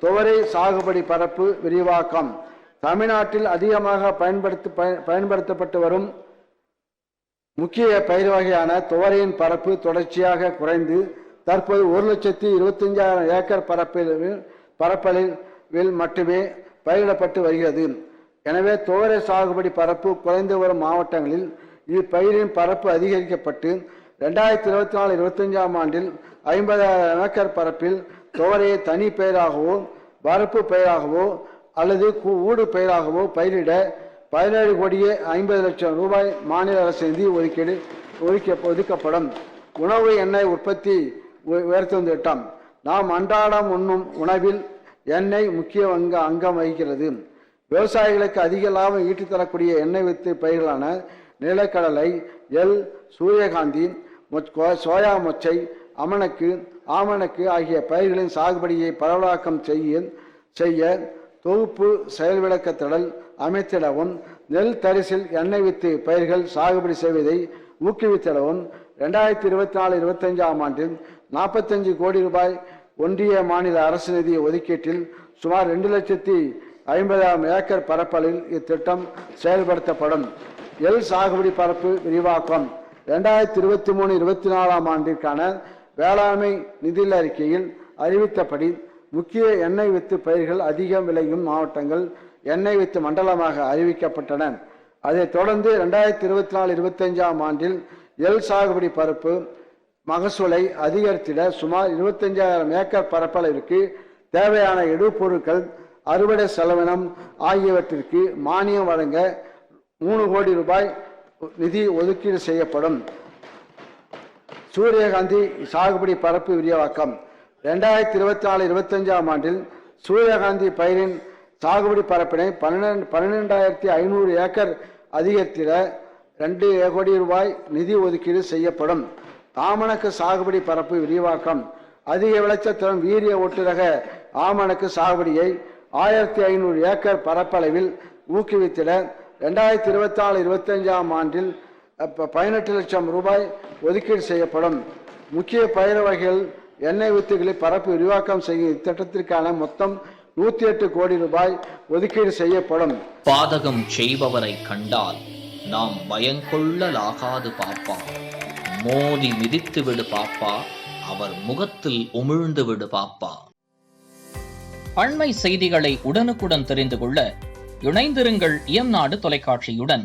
துவரை சாகுபடி பரப்பு விரிவாக்கம். தமிழ்நாட்டில் அதிகமாக பயன்படுத்தப்பட்டு வரும் முக்கிய பயிர் வகையான துவரையின் பரப்பு தொடர்ச்சியாக குறைந்து தற்போது 1,25,000 ஏக்கர் பரப்பளவில் மட்டுமே பயிரிடப்பட்டு வருகிறது. எனவே துவரை சாகுபடி பரப்பு குறைந்து வரும் மாவட்டங்களில் இப்பயிரின் பரப்பு அதிகரிக்கப்பட்டு 2024-25 ஆண்டில் 50,000 ஏக்கர் பரப்பில் துவரையை தனி பயிராகவோ வரப்பு பயிராகவோ அல்லது ஊடு பயிராகவோ பயிரிட 17,50,00,000 ரூபாய் மாநில அரசு நிதி ஒதுக்கப்படும். உணவு எண்ணெய் உற்பத்தி உயர்த்தும் திட்டம். நாம் அன்றாடம் உண்ணும் உணவில் எண்ணெய் முக்கிய அங்கம் வகிக்கிறது. விவசாயிகளுக்கு அதிக லாபம் ஈட்டித்தரக்கூடிய எண்ணெய் வித்து பயிர்களான நிலக்கடலை, எள், சூரியகாந்தி, சோயா மொச்சை, ஆமணக்கு ஆகிய பயிர்களின் சாகுபடியை பரவலாக்கம் செய்ய தொகுப்பு செயல் விளக்கத்திடல் அமைத்திடவும், நெல் தரிசில் எண்ணெய் வித்து பயிர்கள் சாகுபடி செய்வதை ஊக்குவித்திடவும் 2024-25 ஆண்டில் 45 கோடி ரூபாய் ஒன்றிய மாநில அரசு நிதி ஒதுக்கீட்டில் சுமார் 2,50,000 ஏக்கர் பரப்பளவில் இத்திட்டம் செயல்படுத்தப்படும். எள் சாகுபடி பரப்பு விரிவாக்கம். 2023-24 ஆண்டிற்கான வேளாண்மை நிதி அறிக்கையில் அறிவித்தபடி முக்கிய எண்ணெய் வித்து பயிர்கள் அதிகம் விளையும் மாவட்டங்கள் எண்ணெய் வித்து மண்டலமாக அறிவிக்கப்பட்டன. அதைத் தொடர்ந்து 2024-25 ஆண்டில் எள் சாகுபடி பரப்பு மகசூலை அதிகரித்திட சுமார் 25,000 ஏக்கர் பரப்பளவிற்கு தேவையான இடுபொருட்கள், அறுவடை செலவினம் ஆகியவற்றிற்கு மானியம் வழங்க 3 கோடி ரூபாய் நிதி ஒதுக்கீடு செய்யப்படும். சூரியகாந்தி சாகுபடி பரப்பு விரிவாக்கம். 2024-25 ஆண்டில் சூரியகாந்தி பயிரின் சாகுபடி பரப்பினை 12,500 ஏக்கர் அதிகரித்திட 2 கோடி ரூபாய் நிதி ஒதுக்கீடு செய்யப்படும். ஆமணக்கு சாகுபடி பரப்பு விரிவாக்கம். அதிக விளைச்சல் தரும் வீரிய ஒட்டுரக ஆமணக்கு சாகுபடியை 1,500 ஏக்கர் பரப்பளவில் ஊக்குவித்திட 2024-25 ஆண்டில் 18 லட்சம் ரூபாய் ஒதுக்கீடு செய்யப்படும். முக்கிய பயிர் வகைகள் எண்ணெய் வித்துகளை பரப்பு விரிவாக்கம் செய்யும் இத்திட்டத்திற்கான மொத்தம் 108 கோடி ரூபாய் ஒதுக்கீடு செய்யப்படும். பாதகம் செய்பவரை கண்டால் நாம் பயங்கொள்ளலாகாது பாப்பா, மோதி மிதித்து விடு பாப்பா, அவர் முகத்தில் உமிழ்ந்து விடு பாப்பா. அண்மை செய்திகளை உடனுக்குடன் தெரிந்து கொள்ள இணைந்திருங்கள் இயம்நாடு தொலைக்காட்சியுடன்.